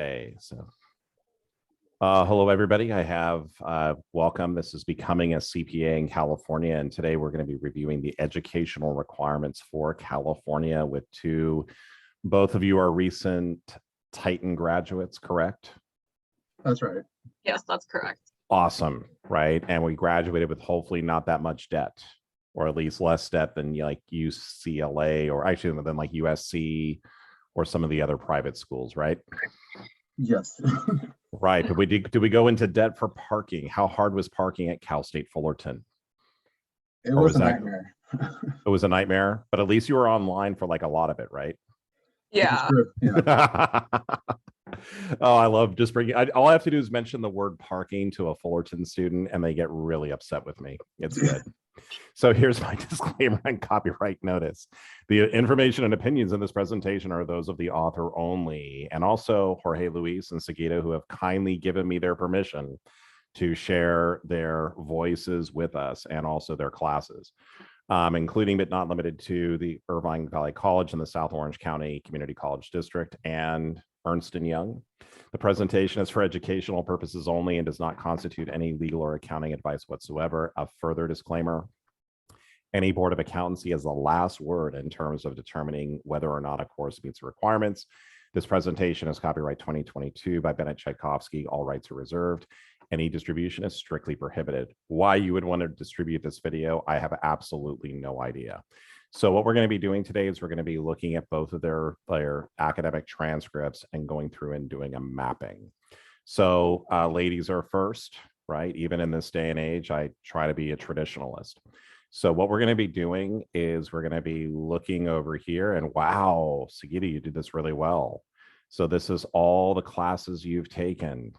Okay, so hello everybody. I have welcome. This is Becoming a CPA in California, and today we're going to be reviewing the educational requirements for California with both of you are recent Titan graduates, correct? That's right. Yes, that's correct. Awesome, right? And we graduated with hopefully not that much debt, or at least less debt than like UCLA, or actually than like USC or some of the other private schools, right? Yes. Right. Did we go into debt for parking? How hard was parking at Cal State Fullerton? It was a nightmare. It was a nightmare, but at least you were online for like a lot of it, right? Yeah. Yeah. Oh, I love just bringing. All I have to do is mention the word parking to a Fullerton student, and they get really upset with me. It's good. So here's my disclaimer and copyright notice. The information and opinions in this presentation are those of the author only, and also Jorge Luis and Sagitta, who have kindly given me their permission to share their voices with us and also their classes, including but not limited to the Irvine Valley College and the South Orange County Community College District and Ernst & Young. The presentation is for educational purposes only and does not constitute any legal or accounting advice whatsoever. A further disclaimer: any Board of Accountancy has the last word in terms of determining whether or not a course meets the requirements. This presentation is copyright 2022 by Bennett Tchaikovsky. All rights are reserved. Any distribution is strictly prohibited. Why you would want to distribute this video, I have absolutely no idea. So what we're going to be doing today is we're going to be looking at both of their academic transcripts and going through and doing a mapping. So ladies are first, right? Even in this day and age, I try to be a traditionalist. So what we're going to be doing is we're going to be looking over here, and wow, Sagitta, you did this really well. So this is all the classes you've taken.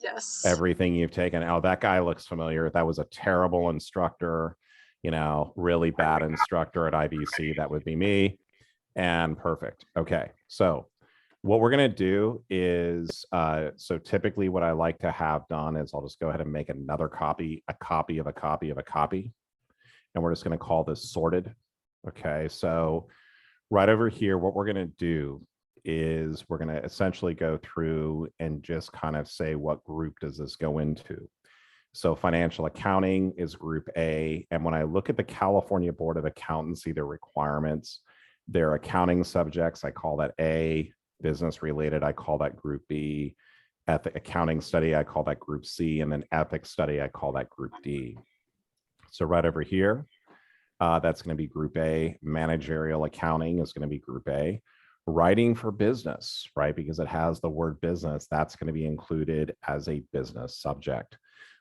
Yes. Everything you've taken. Oh, that guy looks familiar. That was a terrible instructor, really bad instructor at IVC. That would be me. And perfect. Okay. So what we're going to do is, so typically what I like to have done is I'll just go ahead and make another copy, a copy of a copy of a copy. And we're just going to call this sorted. Okay. So right over here, what we're going to do is we're going to essentially go through and just kind of say what group does this go into. So financial accounting is group A. And when I look at the California Board of Accountancy, their requirements, their accounting subjects, I call that A. Business related, I call that group B. Accounting study, I call that group C. And then ethics study, I call that group D. So right over here, that's going to be group A. Managerial accounting is going to be group A. Writing for business, right? Because it has the word business, that's going to be included as a business subject.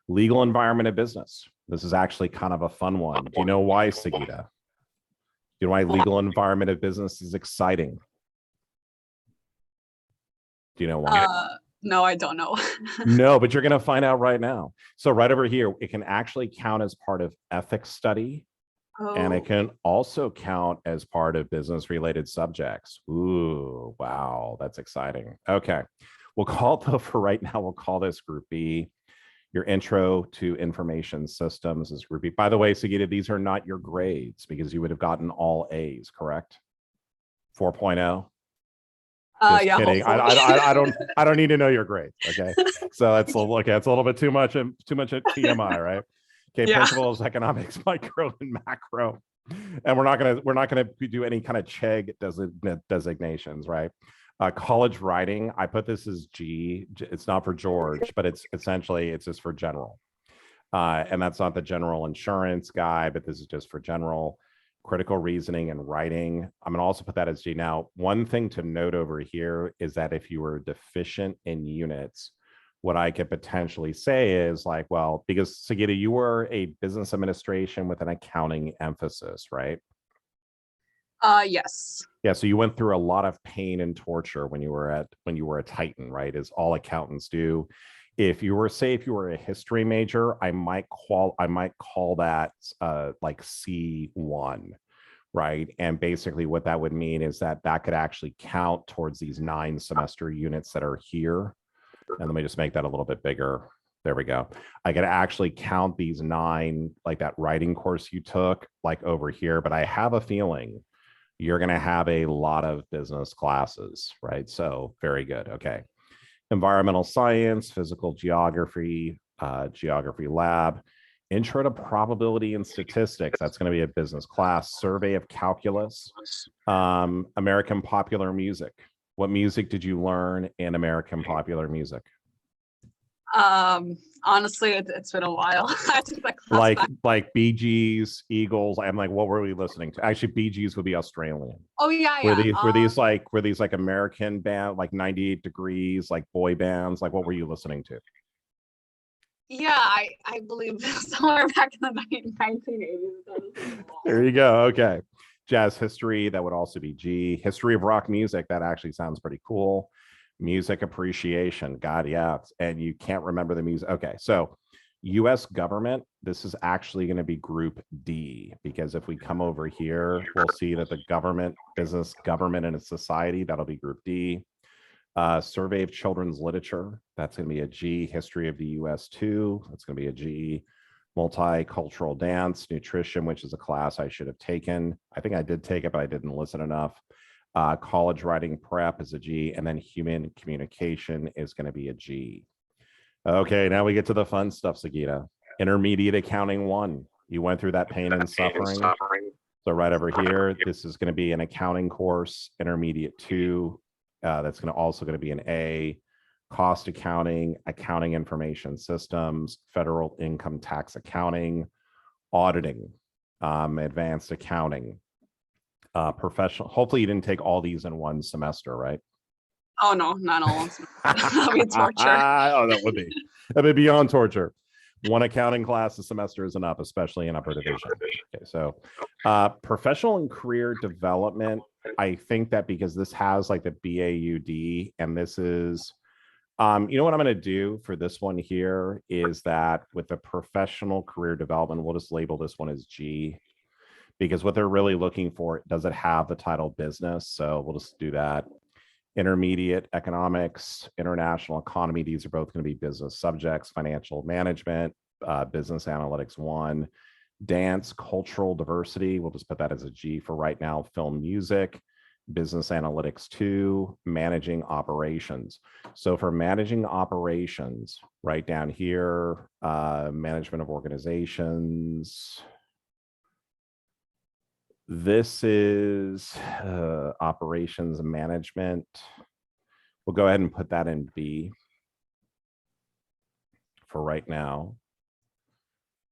Legal environment of business. This is actually kind of a fun one. Do you know why, Sagitta? Do you know why legal environment of business is exciting? Do you know why? No, I don't know. No, but you're going to find out right now. So right over here, it can actually count as part of ethics study. Oh. And it can also count as part of business related subjects. Ooh, wow, that's exciting. Okay, we'll call it, though, for right now, we'll call this group B. Your intro to information systems is group B. By the way, Sagitta, these are not your grades because you would have gotten all A's, correct? 4.0. Just yeah, kidding. I don't need to know your grades. Okay, so that's okay. It's a little bit too much at TMI, right? Okay, yeah. Principles, economics, micro and macro, and we're not gonna do any kind of CHEG designations, right? College writing, I put this as G. It's not for George, but it's just for general, and that's not the general insurance guy, but this is just for general. Critical reasoning and writing, I'm gonna also put that as G. Now, one thing to note over here is that if you were deficient in units, what I could potentially say is like, well, because Sagitta, you were a business administration with an accounting emphasis, right? Yes. Yeah, so you went through a lot of pain and torture when you were a Titan, right? As all accountants do. If you were a history major, I might call that like C1, right? And basically what that would mean is that could actually count towards these 9 semester units that are here. And let me just make that a little bit bigger. There we go. I could actually count these 9, like that writing course you took, like over here, but I have a feeling you're going to have a lot of business classes, right? So very good. Okay. Environmental science, physical geography, geography lab, intro to probability and statistics. That's going to be a business class. Survey of calculus, American popular music. What music did you learn in American popular music? Honestly, it's been a while. I took that class back. Like Bee Gees, Eagles. I'm like, what were we listening to? Actually, Bee Gees would be Australian. Oh yeah, Were yeah. these like American band, like 98 Degrees, like boy bands? Like, what were you listening to? Yeah, I believe somewhere back in the 1980s. There you go. Okay. Jazz history, that would also be G. History of rock music, that actually sounds pretty cool. Music appreciation, God, yeah. And you can't remember the music. Okay, so US government, this is actually going to be group D, because if we come over here, we'll see that the government, business, government, and society, that'll be group D. Survey of children's literature, that's going to be a G. History of the US 2, that's going to be a G. Multicultural dance, nutrition, which is a class I should have taken. I think I did take it, but I didn't listen enough. College writing prep is a G, and then human communication is going to be a G. Okay, now we get to the fun stuff, Sagitta. Intermediate accounting 1. You went through that pain and suffering. So right over here, this is going to be an accounting course. Intermediate 2, that's going to also going to be an A. Cost accounting, accounting information systems, federal income tax accounting, auditing, advanced accounting, professional. Hopefully you didn't take all these in one semester, right? Oh no, not all. That'd be torture. Oh, that would be beyond torture. One accounting class a semester is enough, especially in upper division. Okay, so professional and career development. I think that because this has like the BAUD, and this is, you know what I'm going to do for this one here is that with the professional career development, we'll just label this one as G, because what they're really looking for, does it have the title business? So we'll just do that. Intermediate economics, international economy, these are both going to be business subjects. Financial management, business analytics 1. Dance, cultural diversity, we'll just put that as a G for right now. Film music, business analytics 2. Managing operations. So for managing operations, right down here, management of organizations. This is operations management. We'll go ahead and put that in B for right now.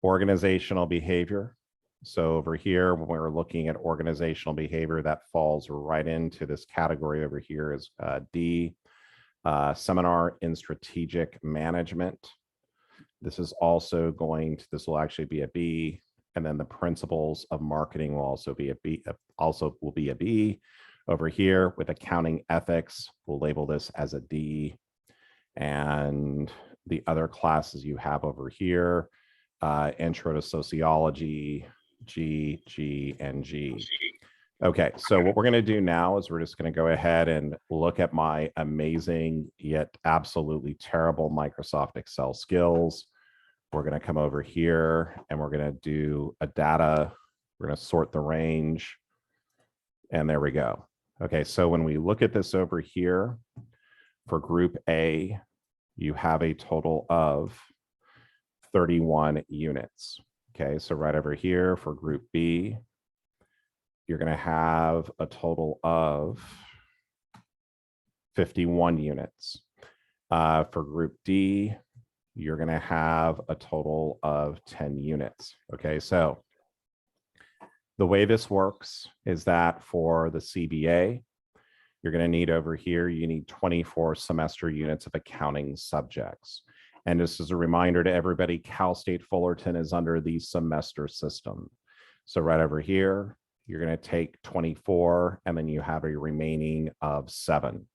Organizational behavior. So over here, when we're looking at organizational behavior, that falls right into this category over here is D. Seminar in strategic management. This is also going to, this will actually be a B. And then the principles of marketing will also be a B, a B. Over here with accounting ethics, we'll label this as a D. And the other classes you have over here, intro to sociology, G, G, and G. Okay, so what we're going to do now is we're just going to go ahead and look at my amazing yet absolutely terrible Microsoft Excel skills. We're going to come over here and we're going to do a data. We're going to sort the range. And there we go. Okay, so when we look at this over here, for group A, you have a total of 31 units. Okay, so right over here for group B, you're going to have a total of 51 units. For group D, you're going to have a total of 10 units. Okay, so the way this works is that for the CBA, you're going to need over here, you need 24 semester units of accounting subjects. And just as a reminder to everybody, Cal State Fullerton is under the semester system. So right over here, you're going to take 24, and then you have a remaining of 7.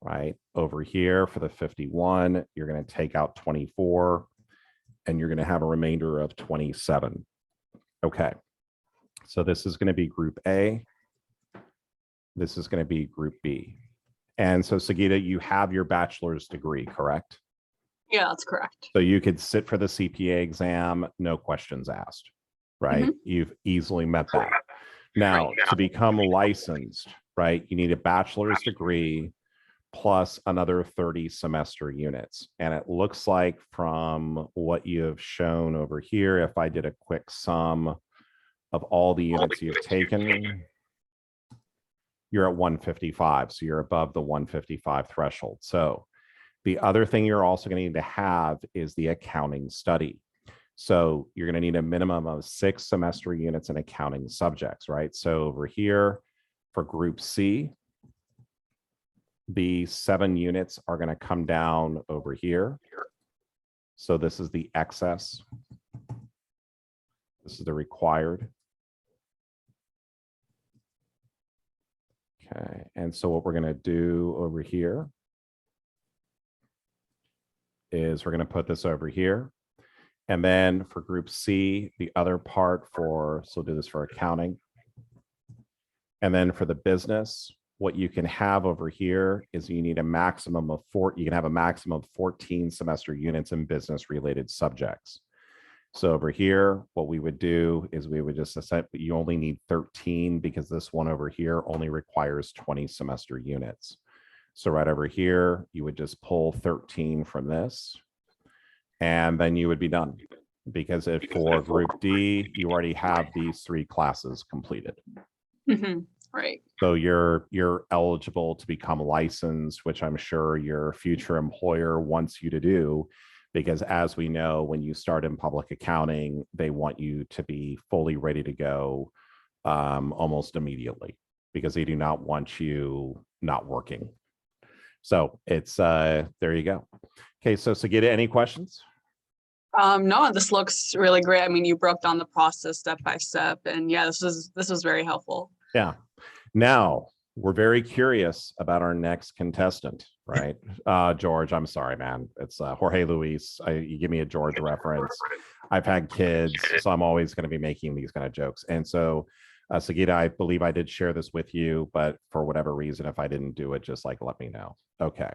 Right over here for the 51, you're going to take out 24 and you're going to have a remainder of 27. Okay, so this is going to be group A. This is going to be group B. And so Sagitta, you have your bachelor's degree, correct? Yeah, that's correct. So you could sit for the CPA exam, no questions asked, right? You've easily met that. Now, to become licensed, right, you need a bachelor's degree plus another 30 semester units. And it looks like from what you have shown over here, if I did a quick sum of all the units you've taken, you're at 155. So you're above the 155 threshold. So the other thing you're also going to need to have is the accounting study. So you're going to need a minimum of 6 semester units in accounting subjects, right? So over here for group C, the 7 units are going to come down over here. So this is the excess. This is the required. Okay, and so what we're going to do over here is we're going to put this over here. And then for group C, the other part for, so we'll do this for accounting. And then for the business, what you can have over here is you need a maximum of 4, you can have a maximum of 14 semester units in business related subjects. So over here, what we would do is we would just set, you only need 13 because this one over here only requires 20 semester units. So right over here, you would just pull 13 from this, and then you would be done. Because if for group D, you already have these 3 classes completed. Right. So you're eligible to become licensed, which I'm sure your future employer wants you to do, because as we know, when you start in public accounting, they want you to be fully ready to go almost immediately, because they do not want you not working. So it's there you go. Okay, so Sagitta, any questions? No, this looks really great. I mean, you broke down the process step by step, and yeah, this was very helpful. Yeah. Now we're very curious about our next contestant, right? George, I'm sorry, man. It's Jorge Luis. You give me a George reference. I've had kids, so I'm always going to be making these kind of jokes. And so, Sagitta, I believe I did share this with you, but for whatever reason, if I didn't do it, just like let me know. Okay.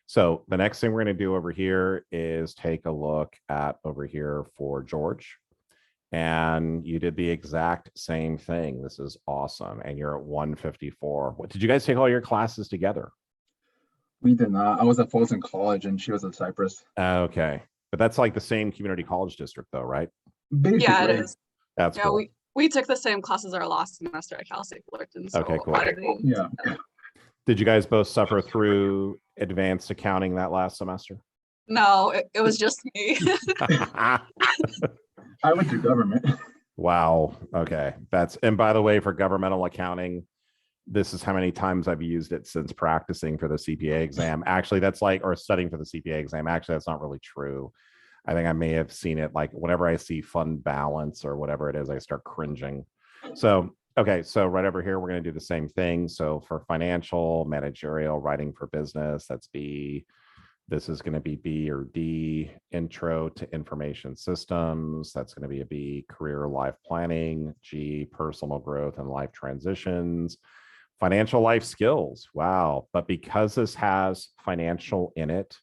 So the next thing we're going to do over here is take a look at over here for George. And you did the exact same thing. This is awesome. And you're at 154. What, did you guys take all your classes together? We did not. I was at Fulton College and she was at Cypress. Okay. But that's like the same community college district though, right? Basically. Yeah, it is. That's Yeah, cool. we took the same classes our last semester at Cal State Fullerton. So Okay, cool. Yeah. Did you guys both suffer through advanced accounting that last semester? No, it was just me. I went to government. Wow. Okay. That's, and by the way, for governmental accounting, this is how many times I've used it since practicing for the CPA exam. Actually, that's like, or studying for the CPA exam. Actually, that's not really true. I think I may have seen it like whenever I see fund balance or whatever it is, I start cringing. So, okay. So right over here, we're going to do the same thing. So for financial, managerial, writing for business, that's B. This is going to be B or D, intro to information systems. That's going to be a B, career life planning. G, personal growth and life transitions. Financial life skills. Wow. But because this has financial in it,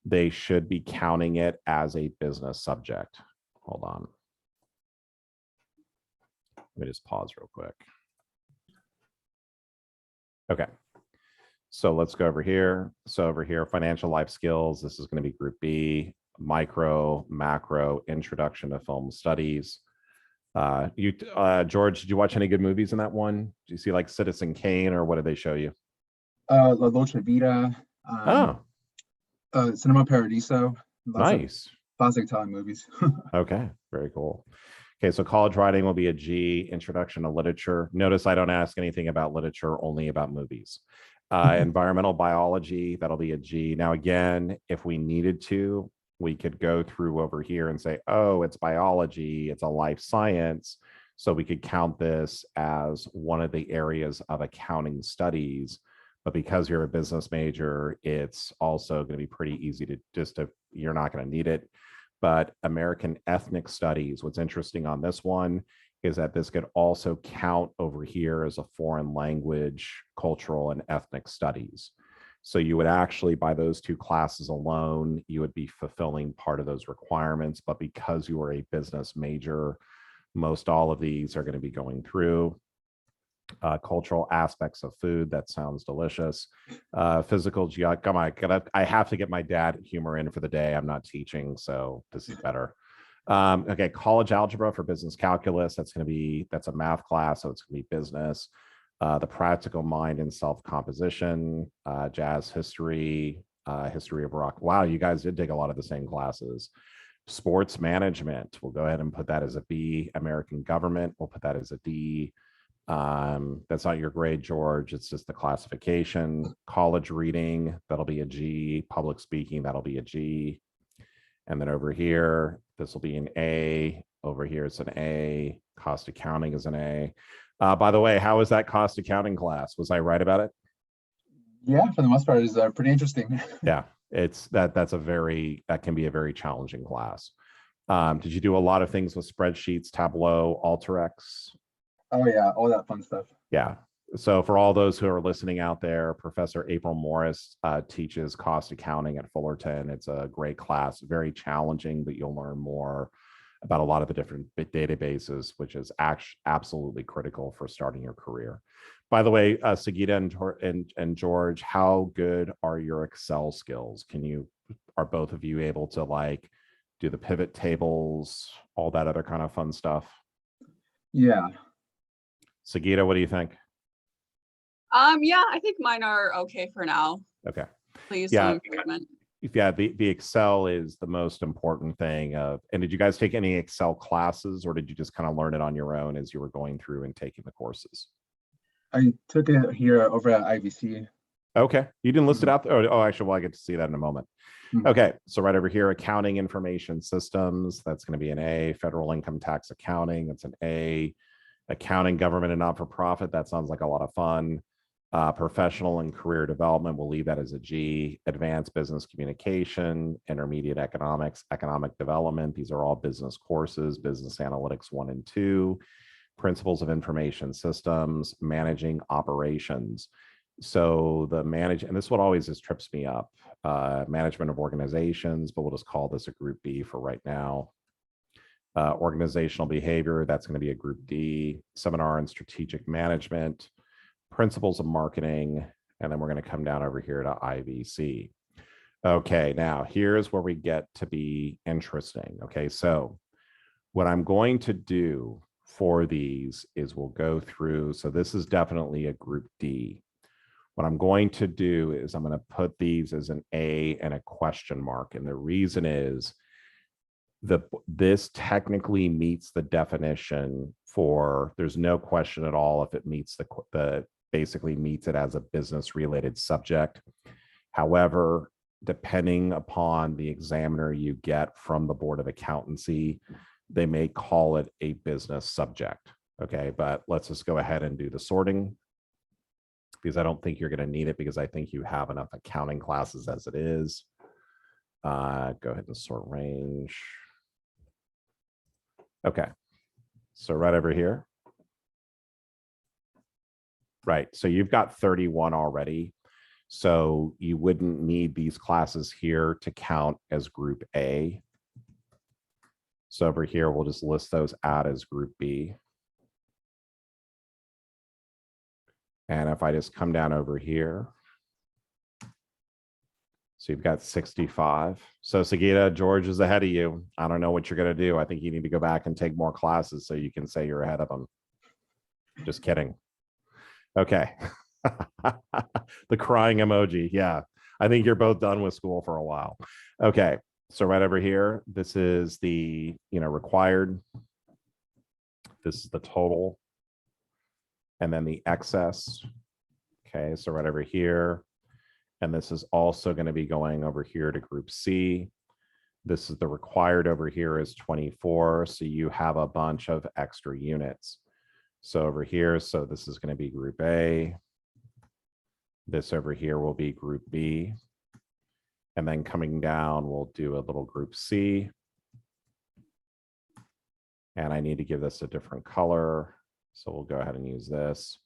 they should be counting it as a business subject. Hold on. Let me just pause real quick. Okay. So let's go over here. So over here, financial life skills. This is going to be group B, micro, macro, introduction to film studies. George, did you watch any good movies in that one? Do you see like Citizen Kane, or what did they show you? La Dolce Vita. Cinema Paradiso. Nice. Classic Italian movies. Okay, very cool. Okay, so college writing will be a G, introduction to literature. Notice I don't ask anything about literature, only about movies. Environmental biology, that'll be a G. Now, again, if we needed to, we could go through over here and say, oh, it's biology, it's a life science. So we could count this as one of the areas of accounting studies. But because you're a business major, it's also going to be pretty easy to you're not going to need it. But American ethnic studies, what's interesting on this one is that this could also count over here as a foreign language, cultural and ethnic studies. So you would actually, by those 2 classes alone, you would be fulfilling part of those requirements. But because you are a business major, Most all of these are going to be going through. Cultural aspects of food. That sounds delicious. Physical geog. Come on, I have to get my dad humor in for the day. I'm not teaching, so this is better. Okay, college algebra for business calculus. That's a math class, so it's going to be business. The practical mind and self-composition, jazz history, history of rock. Wow, you guys did take a lot of the same classes. Sports management, we'll go ahead and put that as a B. American government, we'll put that as a D. That's not your grade, George. It's just the classification. College reading, that'll be a G. Public speaking, that'll be a G. And then over here, this will be an A. Over here, it's an A. Cost accounting is an A. By the way, how was that cost accounting class? Was I right about it? Yeah, for the most part, it's pretty interesting. Yeah, that can be a very challenging class. Did you do a lot of things with spreadsheets, Tableau, Alteryx? Oh yeah, all that fun stuff. Yeah. So for all those who are listening out there, Professor April Morris teaches cost accounting at Fullerton. It's a great class, very challenging, but you'll learn more about a lot of the different databases, which is absolutely critical for starting your career. By the way, Sagitta and George, how good are your Excel skills? Are both of you able to like do the pivot tables, all that other kind of fun stuff? Yeah. Sagitta, what do you think? Yeah, I think mine are okay for now. Okay. Please, Yeah. some improvement. Yeah, the Excel is the most important thing. And did you guys take any Excel classes, or did you just kind of learn it on your own as you were going through and taking the courses? I took it here over at IVC. Okay, you didn't list it out there. Oh, actually, well, I get to see that in a moment. Okay, so right over here, accounting information systems. That's going to be an A. Federal income tax accounting. That's an A. Accounting, government, and not-for-profit. That sounds like a lot of fun. Professional and career development, we'll leave that as a G. Advanced business communication, intermediate economics, economic development. These are all business courses, business analytics 1 and 2, principles of information systems, managing operations. So and this is what always just trips me up, management of organizations, but we'll just call this a group B for right now. Organizational behavior, that's going to be a group D. Seminar and strategic management, principles of marketing, and then we're going to come down over here to IVC. Okay, now here's where we get to be interesting. Okay, so what I'm going to do for these is we'll go through, so this is definitely a group D. What I'm going to do is I'm going to put these as an A and a question mark, and the reason is this technically meets the definition for, there's no question at all if it meets basically meets it as a business related subject. However, depending upon the examiner you get from the Board of Accountancy, they may call it a business subject. Okay, but let's just go ahead and do the sorting, because I don't think you're going to need it, because I think you have enough accounting classes as it is. Go ahead and sort range. Okay, so right over here. Right, so you've got 31 already. So you wouldn't need these classes here to count as group A. So over here, we'll just list those out as group B. And if I just come down over here, so you've got 65. So Sagitta, George is ahead of you. I don't know what you're going to do. I think you need to go back and take more classes so you can say you're ahead of them. Just kidding. Okay. The crying emoji. Yeah. I think you're both done with school for a while. Okay. So right over here, this is the, required. This is the total. And then the excess. Okay. So right over here. And this is also going to be going over here to group C. This is the required over here is 24. So you have a bunch of extra units. So over here, so this is going to be group A. This over here will be group B. And then coming down, we'll do a little group C. And I need to give this a different color. So we'll go ahead and use this.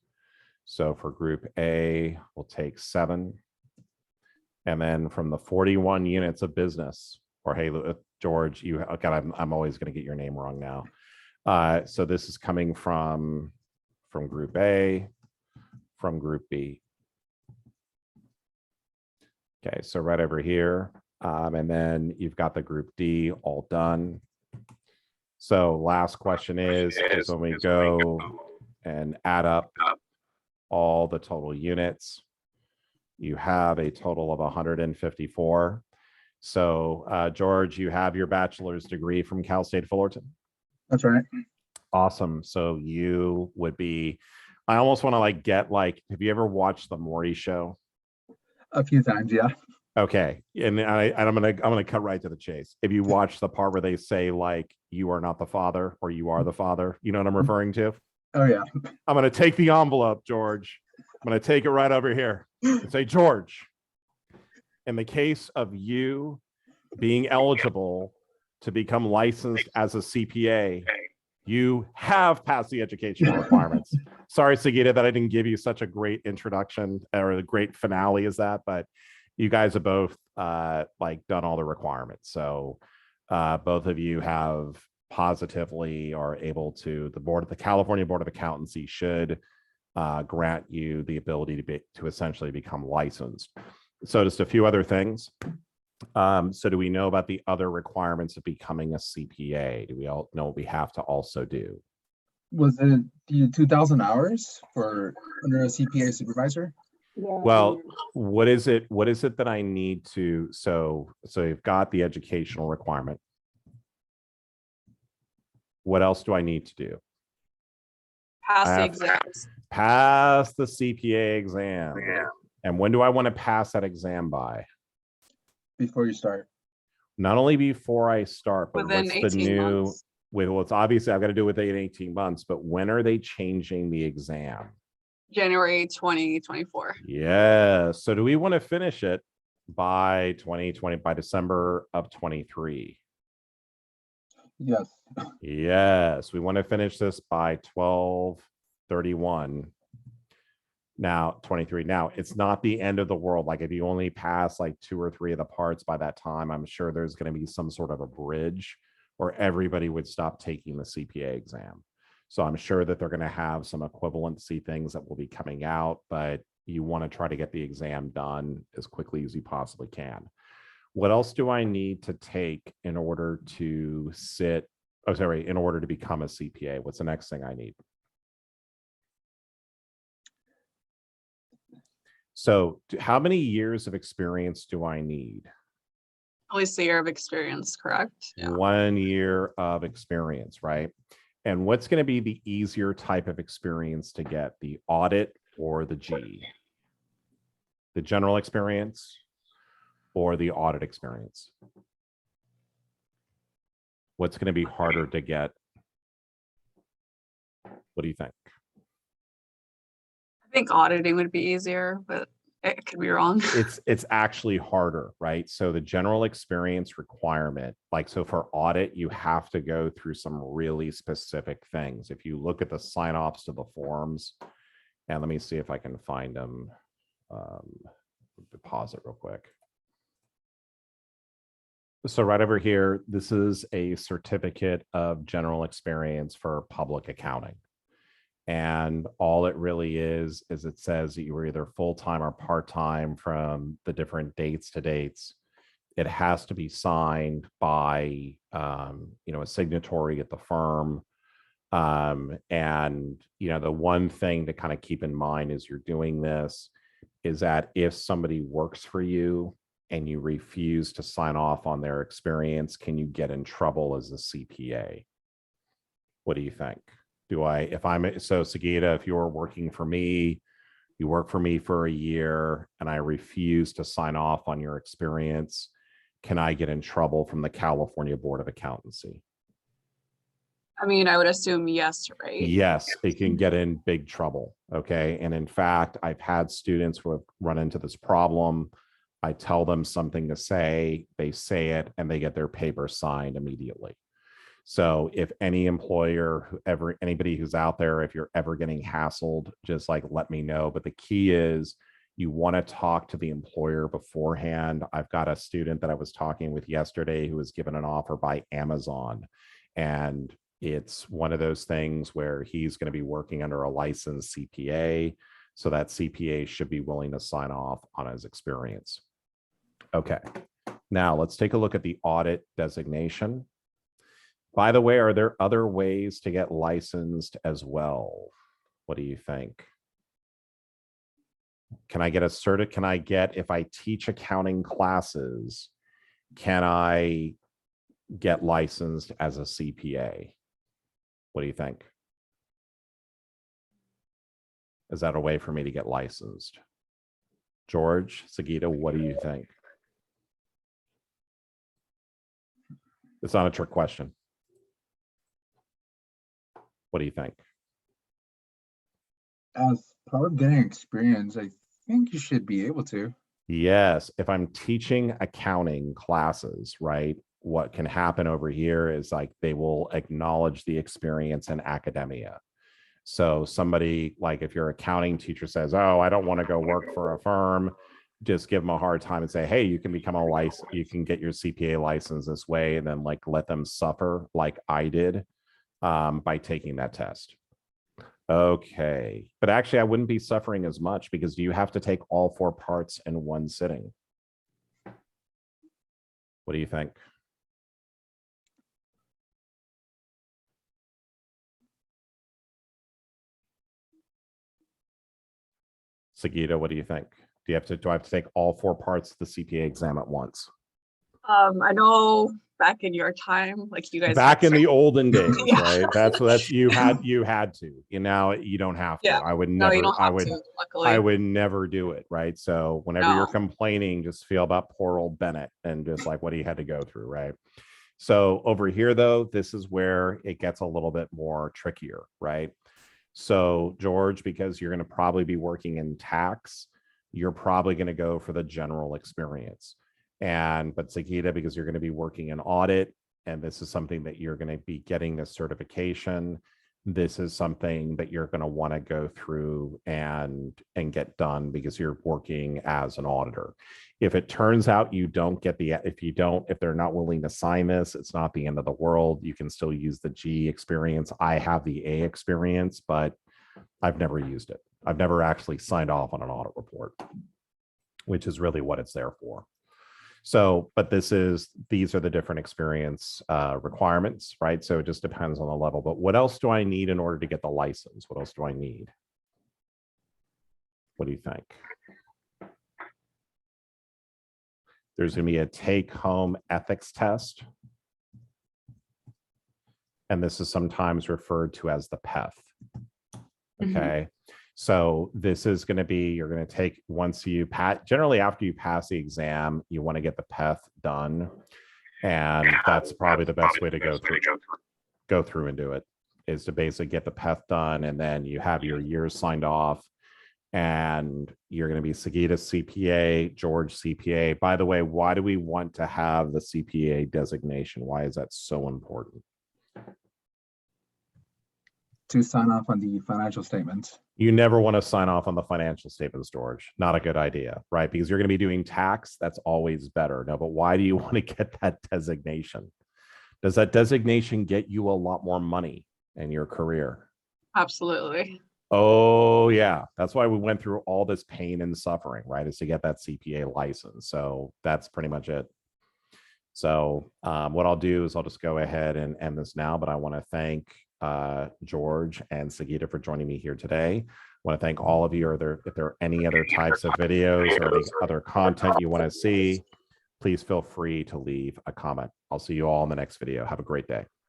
So for group A, we'll take 7. And then from the 41 units of business, or hey, George, I'm always going to get your name wrong now. So this is coming from group A, from group B. Okay, so right over here. And then you've got the group D all done. So last question is when we go and add up all the total units, you have a total of 154. So George, you have your bachelor's degree from Cal State Fullerton. That's right. Awesome. So you would be, I almost want to like get like, have you ever watched the Maury Show? A few times, yeah. Okay, and I'm gonna cut right to the chase. If you watch the part where they say like you are not the father or you are the father, you know what I'm referring to? Oh yeah. I'm gonna take the envelope, George. I'm gonna take it right over here and say, George, in the case of you being eligible to become licensed as a CPA, you have passed the educational requirements. Sorry, Sagitta, that I didn't give you such a great introduction or a great finale as that, but you guys have both like done all the requirements. So both of you have positively are able to, the California Board of Accountancy should grant you the ability to essentially become licensed. So just a few other things. So do we know about the other requirements of becoming a CPA? Do we all know what we have to also do? Was it the 2,000 hours for under a CPA supervisor? Well, what is it that I need to, so you've got the educational requirement. What else do I need to do? Pass I the have- exams. Pass the CPA exam. And when do I want to pass that exam by? Before you start. Not only before I start, but Within what's the 18 new, months. well, it's obviously I've got to do it within 18 months, but when are they changing the exam? January 2024. Yeah. So do we want to finish it by 2020, by December of 23? Yes. Yes. We want to finish this by 12/31. Now, 23. Now, it's not the end of the world. Like if you only pass like 2 or 3 of the parts by that time, I'm sure there's going to be some sort of a bridge or everybody would stop taking the CPA exam. So I'm sure that they're going to have some equivalency things that will be coming out, but you want to try to get the exam done as quickly as you possibly can. What else do I need to take in order to sit? Oh, sorry, in order to become a CPA? What's the next thing I need? So how many years of experience do I need? At least a year of experience, correct? Yeah. 1 year of experience, right? And what's going to be the easier type of experience to get, the audit or the G? The general experience or the audit experience? What's going to be harder to get? What do you think? I think auditing would be easier, but it could be wrong. It's actually harder, right? So the general experience requirement, like so for audit, you have to go through some really specific things. If you look at the sign-offs to the forms, and let me see if I can find them. Pause it real quick. So right over here, this is a certificate of general experience for public accounting. And all it really is it says that you were either full-time or part-time from the different dates to dates. It has to be signed by, a signatory at the firm. And, the one thing to kind of keep in mind as you're doing this is that if somebody works for you and you refuse to sign off on their experience, can you get in trouble as a CPA? What do you think? So Sagitta, if you're working for me, you work for me for a year and I refuse to sign off on your experience, can I get in trouble from the California Board of Accountancy? I mean, I would assume yes, right? Yes, it can get in big trouble. Okay. And in fact, I've had students who have run into this problem. I tell them something to say, they say it, and they get their paper signed immediately. So if any employer, anybody who's out there, if you're ever getting hassled, just like let me know. But the key is you want to talk to the employer beforehand. I've got a student that I was talking with yesterday who was given an offer by Amazon. And, It's one of those things where he's going to be working under a licensed CPA. So that CPA should be willing to sign off on his experience. Okay. Now let's take a look at the audit designation. By the way, are there other ways to get licensed as well? What do you think? Can I get a cert? Can I get, if I teach accounting classes, can I get licensed as a CPA? What do you think? Is that a way for me to get licensed? George, Sagitta, what do you think? It's not a trick question. What do you think? As part of getting experience, I think you should be able to. Yes, if I'm teaching accounting classes, right? What can happen over here is like they will acknowledge the experience in academia. So somebody, like if your accounting teacher says, oh, I don't want to go work for a firm, just give them a hard time and say, hey, you can become a license, you can get your CPA license this way, and then like let them suffer like I did by taking that test. Okay, but actually I wouldn't be suffering as much because you have to take all 4 parts in one sitting. What do you think? Sagitta, what do you think? Do I have to take all 4 parts of the CPA exam at once? I know back in your time, like you guys Back in the olden days, Yeah. right? That's you had to. You now you don't have to. Yeah. I would No, never. you don't I have would. to, luckily. I would never do it, right? So whenever you're No. complaining, just feel about poor old Bennett and just like what he had to go through, right? So over here, though, this is where it gets a little bit more trickier, right? So George, because you're going to probably be working in tax, you're probably going to go for the general experience. But Sagitta, because you're going to be working in audit, and this is something that you're going to be getting this certification, this is something that you're going to want to go through and get done because you're working as an auditor. If it turns out you don't get if they're not willing to sign this, it's not the end of the world. You can still use the G experience. I have the A experience, but I've never used it. I've never actually signed off on an audit report, which is really what it's there for. So, but these are the different experience requirements, right? So it just depends on the level. But what else do I need in order to get the license? What else do I need? What do you think? There's going to be a take-home ethics test. And this is sometimes referred to as the PEF. Okay. So this is going to be, you're going to take, once you generally after you pass the exam, you want to get the PEF done. And that's probably the best way to go through and do it, is to basically get the PEF done. And then you have your years signed off, and you're going to be Sagitta CPA, George CPA. By the way, why do we want to have the CPA designation? Why is that so important? To sign off on the financial statements. You never want to sign off on the financial statements, George. Not a good idea, right? Because you're going to be doing tax. That's always better. No, but why do you want to get that designation? Does that designation get you a lot more money in your career? Absolutely. Oh, yeah. That's why we went through all this pain and suffering, right? Is to get that CPA license. So that's pretty much it. So what I'll do is I'll just go ahead and end this now, but I want to thank George and Sagitta for joining me here today. I want to thank all of you. If there are any other types of videos or any other content you want to see, please feel free to leave a comment. I'll see you all in the next video. Have a great day.